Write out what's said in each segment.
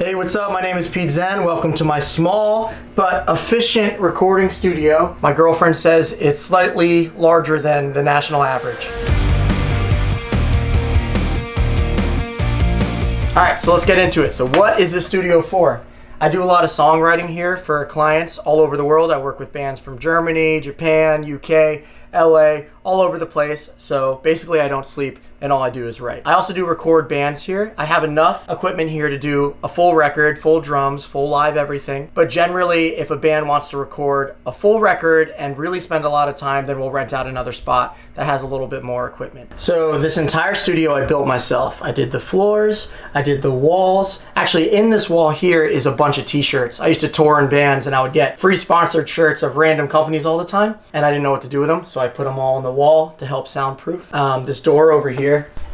Hey, what's up? My name is Pete Zen. Welcome to my small but efficient recording studio. My girlfriend says it's slightly larger than the national average. All right, so let's get into it. So what is this studio for? I do a lot of songwriting here for clients all over the world. I work with bands from Germany, Japan, UK, LA, all over the place. So basically I don't sleep and all I do is write. I also do record bands here. I have enough equipment here to do a full record, full drums, full live everything. But generally, if a band wants to record a full record and really spend a lot of time, then we'll rent out another spot that has a little bit more equipment. So this entire studio I built myself. I did the floors, I did the walls. Actually, in this wall here is a bunch of t-shirts. I used to tour in bands and I would get free sponsored shirts of random companies all the time, and I didn't know what to do with them, so I put them all on the wall to help soundproof. This door over here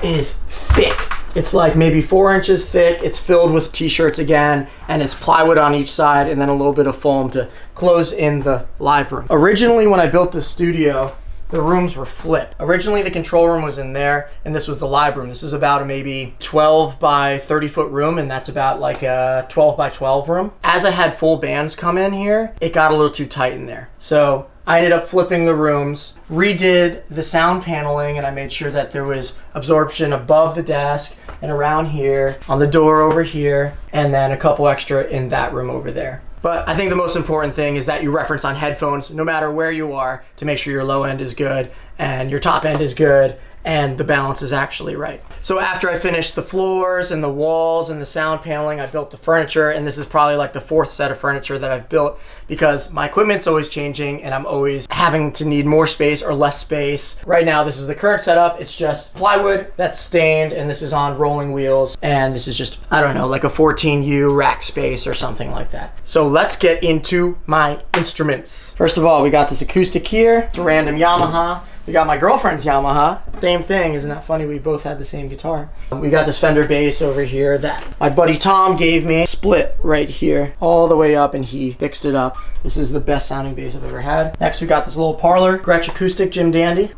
is thick. It's like maybe 4 inches thick. It's filled with t-shirts again, and it's plywood on each side and then a little bit of foam to close in the live room. Originally, when I built the studio, the rooms were flipped. Originally, the control room was in there, and this was the live room. This is about a maybe 12 by 30 foot room, and that's about like a 12 by 12 room. As I had full bands come in here, it got a little too tight in there. So I ended up flipping the rooms, redid the sound paneling, and I made sure that there was absorption above the desk and around here, on the door over here, and then a couple extra in that room over there. But I think the most important thing is that you reference on headphones, no matter where you are, to make sure your low end is good and your top end is good and the balance is actually right. So after I finished the floors and the walls and the sound paneling, I built the furniture, and this is probably like the 4th set of furniture that I've built because my equipment's always changing and I'm always having to need more space or less space. Right now, this is the current setup. It's just plywood that's stained, and this is on rolling wheels, and this is just, I don't know, like a 14U rack space or something like that. So let's get into my instruments. First of all, we got this acoustic here. It's a random Yamaha. We got my girlfriend's Yamaha. Same thing, isn't that funny? We both had the same guitar. We got this Fender bass over here that my buddy Tom gave me. Split right here, all the way up, and he fixed it up. This is the best sounding bass I've ever had. Next, we got this little Parlor Gretsch acoustic Jim Dandy.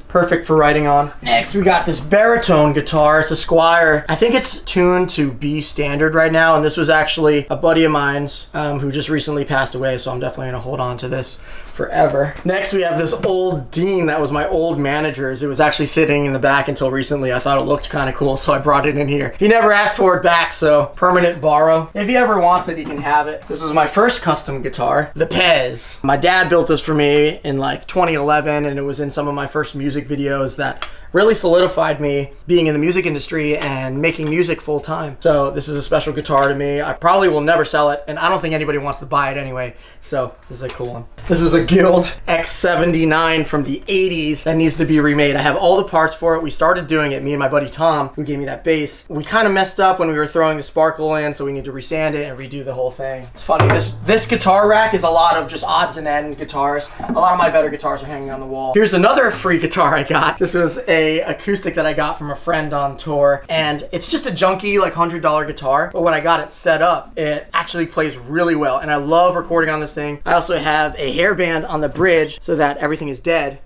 Perfect for writing on. Next, we got this baritone guitar. It's a Squire. I think it's tuned to B standard right now, and this was actually a buddy of mine's who just recently passed away, so I'm definitely gonna hold on to this forever. Next, we have this old Dean that was my old manager's. It was actually sitting in the back until recently. I thought it looked kind of cool, so I brought it in here. He never asked for it back, so permanent borrow. If he ever wants it, he can have it. This was my first custom guitar, the Pez. My dad built this for me in like 2011, and it was in some of my first music videos that really solidified me being in the music industry and making music full time. So this is a special guitar to me. I probably will never sell it, and I don't think anybody wants to buy it anyway. So this is a cool one. This is a Guild X79 from the 80s that needs to be remade. I have all the parts for it. We started doing it, me and my buddy Tom, who gave me that bass. We kind of messed up when we were throwing the sparkle in, so we need to resand it and redo the whole thing. It's funny, this guitar rack is a lot of just odds and end guitars. A lot of my better guitars are hanging on the wall. Here's another free guitar I got. This was a acoustic that I got from a friend on tour, and it's just a junky like $100 guitar, but when I got it set up, it actually plays really well, and I love recording on this thing. I also have a hairband on the bridge so that everything is dead.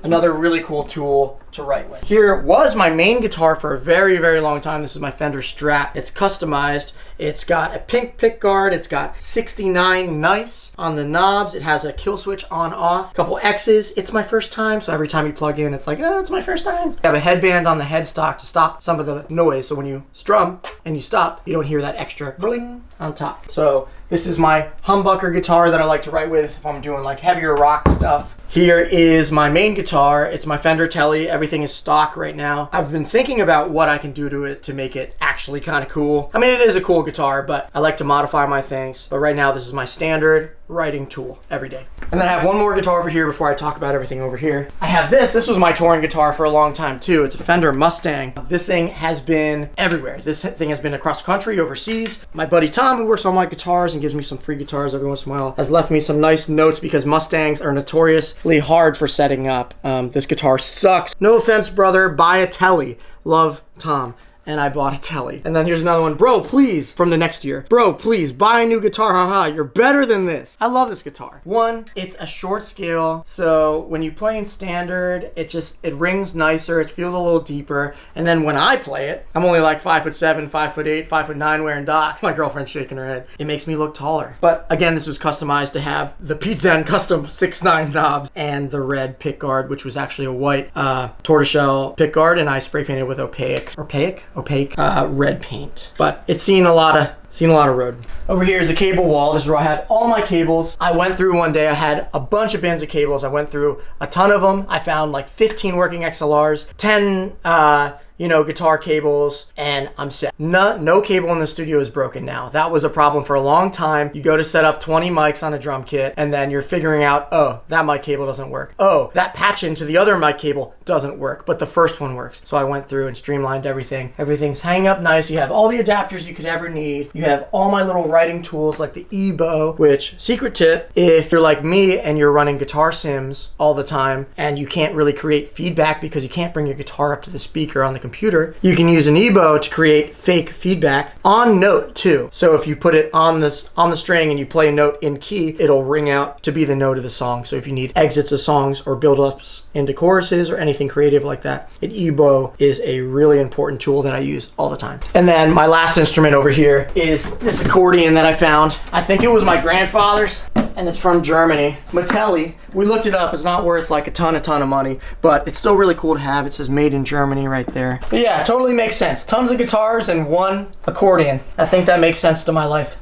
Another really cool tool to write with. Here was my main guitar for a very, very long time. This is my Fender Strat. It's customized. It's got a pink pick guard. It's got 69 nice on the knobs. It has a kill switch on off, a couple X's. It's my first time, so every time you plug in, it's like, oh, it's my first time. I have a headband on the headstock to stop some of the noise, so when you strum and you stop, you don't hear that extra bling on top. So this is my humbucker guitar that I like to write with if I'm doing like heavier rock stuff. Here is my main guitar. It's my Fender Tele. Everything is stock right now. I've been thinking about what I can do to it to make it actually kind of cool. I mean, it is a cool guitar, but I like to modify my things. But right now, this is my standard writing tool every day. And then I have one more guitar over here before I talk about everything over here. I have this. This was my touring guitar for a long time too. It's a Fender Mustang. This thing has been everywhere. This thing has been across the country, overseas. My buddy Tom, who works on my guitars and gives me some free guitars every once in a while, has left me some nice notes because Mustangs are notoriously hard for setting up. This guitar sucks. No offense, brother. Buy a Tele. Love, Tom. and I bought a telly. And then here's another one. Bro, please, from the next year. Bro, please, buy a new guitar. Haha, you're better than this. I love this guitar. One, it's a short scale, so when you play in standard, it rings nicer, it feels a little deeper. And then when I play it, I'm only like 5'7", 5'8", 5'9", wearing docks. My girlfriend's shaking her head. It makes me look taller. But again, this was customized to have the Pete Zen custom 6'9" knobs and the red pick guard, which was actually a white tortoiseshell pick guard, and I spray painted with opaque red paint. But it's seen a lot of road. Over here is a cable wall. This is where I had all my cables. I went through one day, I had a bunch of bins of cables. I went through a ton of them. I found like 15 working XLRs, 10 guitar cables, and I'm set. No cable in the studio is broken now. That was a problem for a long time. You go to set up 20 mics on a drum kit, and then you're figuring out, oh, that mic cable doesn't work. Oh, that patch into the other mic cable doesn't work, but the first one works. So I went through and streamlined everything. Everything's hanging up nice. You have all the adapters you could ever need. You have all my little writing tools like the EBow, which, secret tip, if you're like me and you're running guitar sims all the time and you can't really create feedback because you can't bring your guitar up to the speaker on the computer, you can use an EBow to create fake feedback on note too. So if you put it on the string and you play a note in key, it'll ring out to be the note of the song. So if you need exits of songs or build-ups into choruses or anything creative like that, an EBow is a really important tool that I use all the time. And then my last instrument over here is this accordion that I found. I think it was my grandfather's, and it's from Germany. Matelli. We looked it up. It's not worth like a ton of money, but it's still really cool to have. It says made in Germany right there. But yeah, it totally makes sense. Tons of guitars and one accordion. I think that makes sense to my life.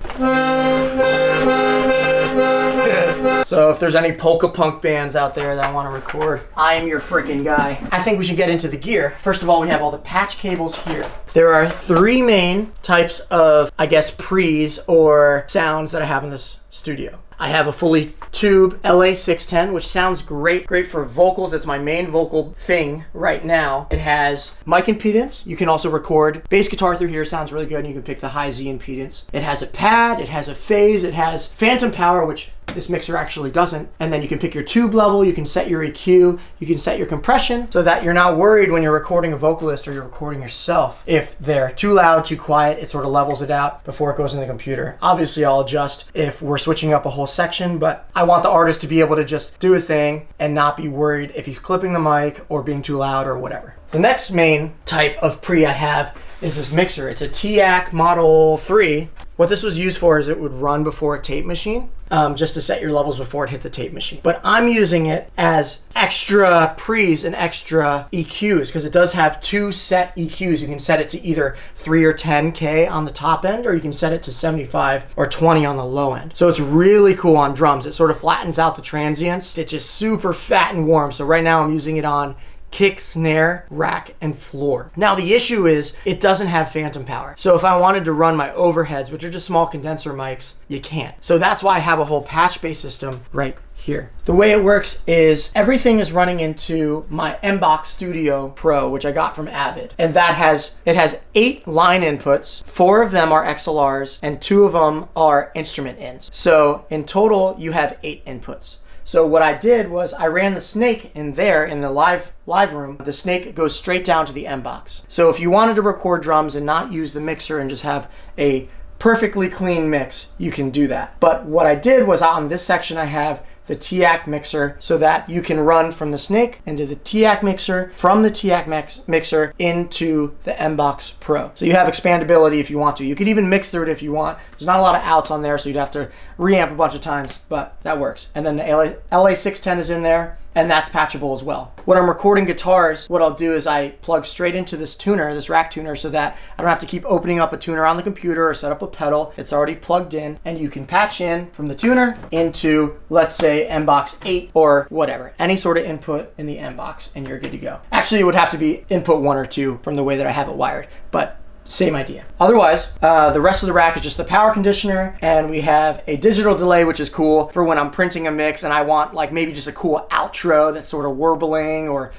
So if there's any polka punk bands out there that want to record, I am your freaking guy. I think we should get into the gear. First of all, we have all the patch cables here. There are 3 main types of, I guess, pre's or sounds that I have in this studio. I have a fully tube LA610, which sounds great for vocals. It's my main vocal thing right now. It has mic impedance. You can also record bass guitar through here. Sounds really good, and you can pick the high Z impedance. It has a pad, it has a phase, it has phantom power, which this mixer actually doesn't. And then you can pick your tube level, you can set your EQ, you can set your compression so that you're not worried when you're recording a vocalist or you're recording yourself. If they're too loud, too quiet, it sort of levels it out before it goes in the computer. Obviously, I'll adjust if we're switching up a whole section, but I want the artist to be able to just do his thing and not be worried if he's clipping the mic or being too loud or whatever. The next main type of pre I have is this mixer. It's a TAC Model 3. What this was used for is it would run before a tape machine, just to set your levels before it hit the tape machine. But I'm using it as extra pre's and extra EQs because it does have 2 set EQs. You can set it to either 3 or 10K on the top end, or you can set it to 75 or 20 on the low end. So it's really cool on drums. It sort of flattens out the transients. It's just super fat and warm. So right now I'm using it on kick, snare, rack, and floor. Now the issue is it doesn't have phantom power. So if I wanted to run my overheads, which are just small condenser mics, you can't. So that's why I have a whole patch-based system right here. The way it works is everything is running into my MBox Studio Pro, which I got from Avid. And it has 8 line inputs. 4 of them are XLRs and 2 of them are instrument ins. So in total, you have 8 inputs. So what I did was I ran the snake in there in the live room. The snake goes straight down to the MBox. So if you wanted to record drums and not use the mixer and just have a perfectly clean mix, you can do that. But what I did was on this section I have the TAC mixer so that you can run from the snake into the TAC mixer, from the TAC mixer into the MBox Pro. So you have expandability if you want to. You could even mix through it if you want. There's not a lot of outs on there, so you'd have to reamp a bunch of times, but that works. And then the LA610 is in there, and that's patchable as well. When I'm recording guitars, what I'll do is I plug straight into this tuner, this rack tuner, so that I don't have to keep opening up a tuner on the computer or set up a pedal. It's already plugged in, and you can patch in from the tuner into, let's say, MBox 8 or whatever. Any sort of input in the MBox, and you're good to go. Actually, it would have to be input 1 or 2 from the way that I have it wired, but same idea. Otherwise, the rest of the rack is just the power conditioner, and we have a digital delay, which is cool for when I'm printing a mix and I want like maybe just a cool outro that's sort of warbling or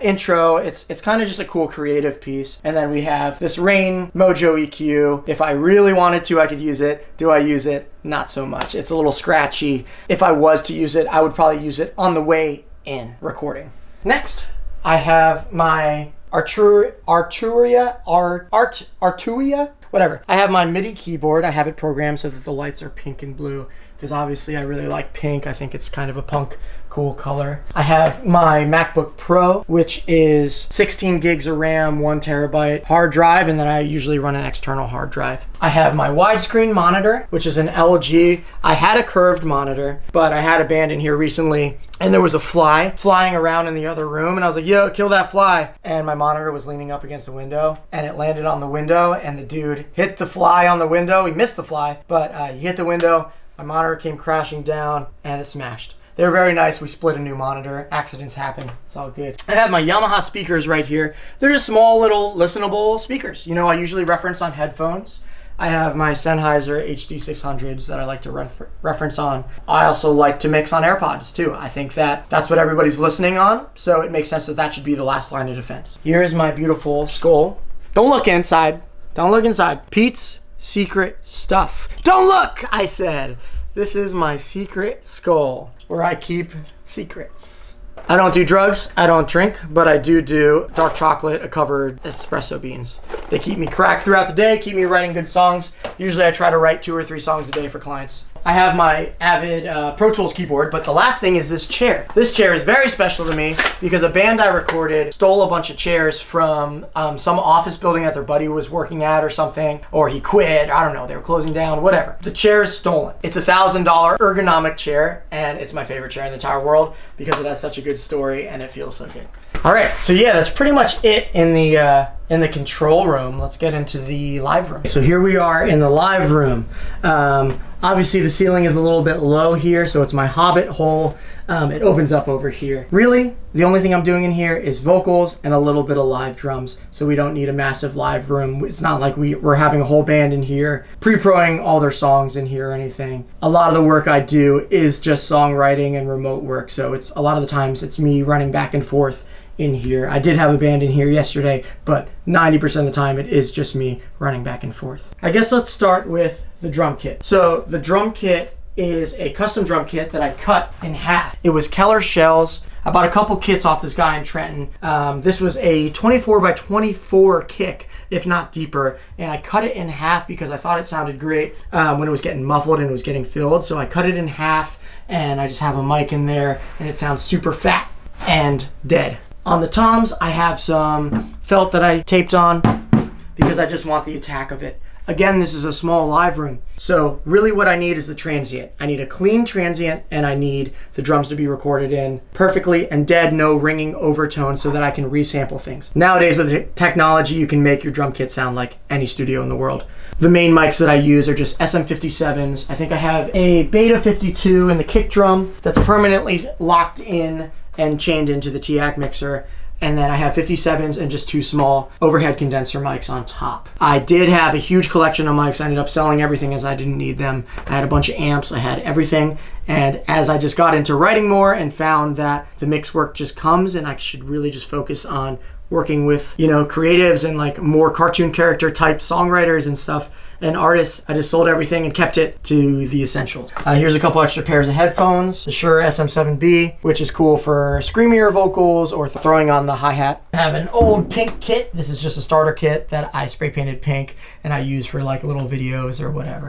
intro. It's kind of just a cool creative piece. And then we have this Rain Mojo EQ. If I really wanted to, I could use it. Do I use it? Not so much. It's a little scratchy. If I was to use it, I would probably use it on the way in recording. Next, I have my Arturia, whatever. I have my MIDI keyboard. I have it programmed so that the lights are pink and blue, because obviously I really like pink. I think it's kind of a punk cool color. I have my MacBook Pro, which is 16 gigs of RAM, 1 terabyte hard drive, and then I usually run an external hard drive. I have my widescreen monitor, which is an LG. I had a curved monitor, but I had a band in here recently, and there was a fly flying around in the other room, and I was like, yo, kill that fly. And my monitor was leaning up against the window, and it landed on the window, and the dude hit the fly on the window. He missed the fly, but he hit the window. My monitor came crashing down, and it smashed. They were very nice. We split a new monitor. Accidents happen. It's all good. I have my Yamaha speakers right here. They're just small little listenable speakers. You know, I usually reference on headphones. I have my Sennheiser HD600s that I like to reference on. I also like to mix on AirPods too. I think that's what everybody's listening on, so it makes sense that that should be the last line of defense. Here's my beautiful skull. Don't look inside. Don't look inside. Pete's secret stuff. Don't look, I said. This is my secret skull where I keep secrets. I don't do drugs, I don't drink, but I do dark chocolate covered espresso beans. They keep me cracked throughout the day, keep me writing good songs. Usually I try to write 2 or 3 songs a day for clients. I have my Avid Pro Tools keyboard, but the last thing is this chair. This chair is very special to me because a band I recorded stole a bunch of chairs from some office building that their buddy was working at or something, or he quit, I don't know, they were closing down, whatever. The chair is stolen. It's a $1,000 ergonomic chair, and it's my favorite chair in the entire world because it has such a good story and it feels so good. All right, so yeah, that's pretty much it in the control room. Let's get into the live room. So here we are in the live room. Obviously the ceiling is a little bit low here, so it's my hobbit hole. It opens up over here. Really, the only thing I'm doing in here is vocals and a little bit of live drums, so we don't need a massive live room. It's not like we're having a whole band in here, pre-proing all their songs in here or anything. A lot of the work I do is just songwriting and remote work, so it's a lot of the times it's me running back and forth in here. I did have a band in here yesterday, but 90% of the time it is just me running back and forth. I guess let's start with the drum kit. So the drum kit is a custom drum kit that I cut in half. It was Keller shells. I bought a couple kits off this guy in Trenton. This was a 24 by 24 kick, if not deeper, and I cut it in half because I thought it sounded great when it was getting muffled and it was getting filled. So I cut it in half, and I just have a mic in there, and it sounds super fat and dead. On the toms, I have some felt that I taped on because I just want the attack of it. Again, this is a small live room, so really what I need is the transient. I need a clean transient, and I need the drums to be recorded in perfectly and dead, no ringing overtones, so that I can resample things. Nowadays with technology, you can make your drum kit sound like any studio in the world. The main mics that I use are just SM57s. I think I have a Beta 52 in the kick drum that's permanently locked in and chained into the TAC mixer. And then I have 57s and just 2 small overhead condenser mics on top. I did have a huge collection of mics. I ended up selling everything as I didn't need them. I had a bunch of amps, I had everything. And as I just got into writing more and found that the mix work just comes and I should really just focus on working with, you know, creatives and like more cartoon character type songwriters and stuff and artists, I just sold everything and kept it to the essentials. Here's a couple extra pairs of headphones. The Shure SM7B, which is cool for screamier vocals or throwing on the hi-hat. I have an old pink kit. This is just a starter kit that I spray painted pink and I use for like little videos or whatever.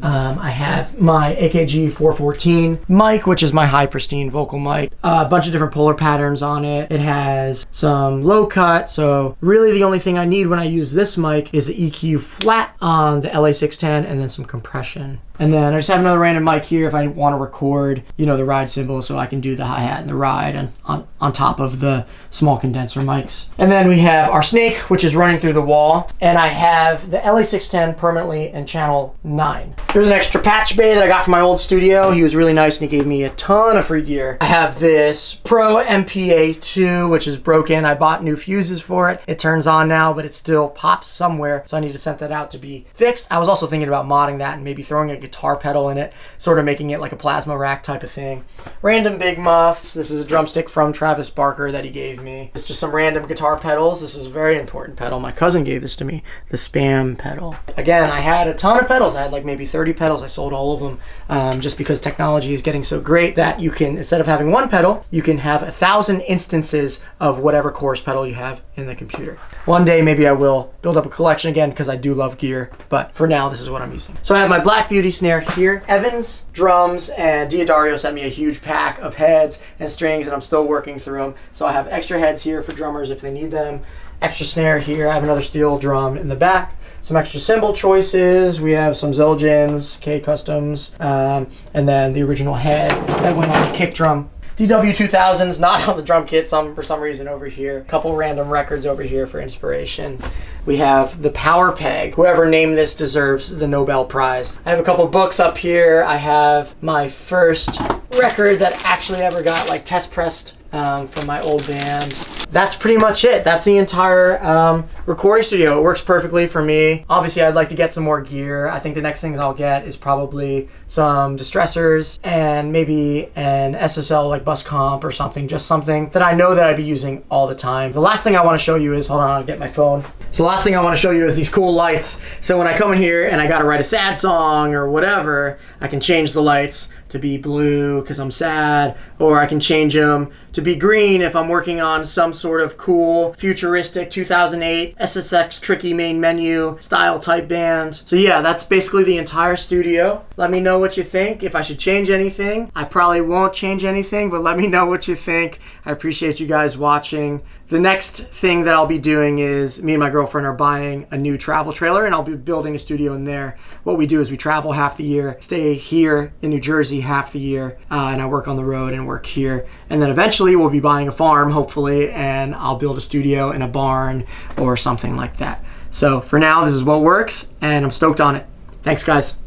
I have my AKG 414 mic, which is my high pristine vocal mic. A bunch of different polar patterns on it. It has some low cut, so really the only thing I need when I use this mic is the EQ flat on the LA610 and then some compression. And then I just have another random mic here if I want to record, you know, the ride cymbal, so I can do the hi-hat and the ride and on top of the small condenser mics. And then we have our snake, which is running through the wall. And I have the LA610 permanently in channel 9. There's an extra patch bay that I got from my old studio. He was really nice and he gave me a ton of free gear. I have this Pro MPA2, which is broken. I bought new fuses for it. It turns on now, but it still pops somewhere. So I need to send that out to be fixed. I was also thinking about modding that and maybe throwing a guitar pedal in it, sort of making it like a plasma rack type of thing. Random big muffs. This is a drumstick from Travis Barker that he gave me. It's just some random guitar pedals. This is a very important pedal. My cousin gave this to me, the Spam pedal. Again, I had a ton of pedals. I had like maybe 30 pedals. I sold all of them just because technology is getting so great that you can, instead of having one pedal, you can have 1,000 instances of whatever chorus pedal you have in the computer. One day maybe I will build up a collection again because I do love gear, but for now this is what I'm using. So I have my Black Beauty snare here. Evans Drums and Diodario sent me a huge pack of heads and strings, and I'm still working through them. So I have extra heads here for drummers if they need them. Extra snare here. I have another steel drum in the back. Some extra cymbal choices. We have some Zildjians, K Customs, and then the original head that went on the kick drum. DW2000s, not on the drum kit, for some reason over here. A couple random records over here for inspiration. We have the Power Peg. Whoever named this deserves the Nobel Prize. I have a couple books up here. I have my first record that actually ever got like test pressed from my old band. That's pretty much it. That's the entire recording studio. It works perfectly for me. Obviously, I'd like to get some more gear. I think the next things I'll get is probably some distressors and maybe an SSL like bus comp or something, just something that I know that I'd be using all the time. The last thing I want to show you is, hold on, I'll get my phone. So the last thing I want to show you is these cool lights. So when I come in here and I got to write a sad song or whatever, I can change the lights to be blue because I'm sad, or I can change them to be green if I'm working on some sort of cool futuristic 2008 SSX tricky main menu style type band. So yeah, that's basically the entire studio. Let me know what you think. If I should change anything, I probably won't change anything, but let me know what you think. I appreciate you guys watching. The next thing that I'll be doing is me and my girlfriend are buying a new travel trailer, and I'll be building a studio in there. What we do is we travel half the year, stay here in New Jersey half the year, and I work on the road and work here. And then eventually we'll be buying a farm, hopefully, and I'll build a studio in a barn or something like that. So for now, this is what works, and I'm stoked on it. Thanks, guys.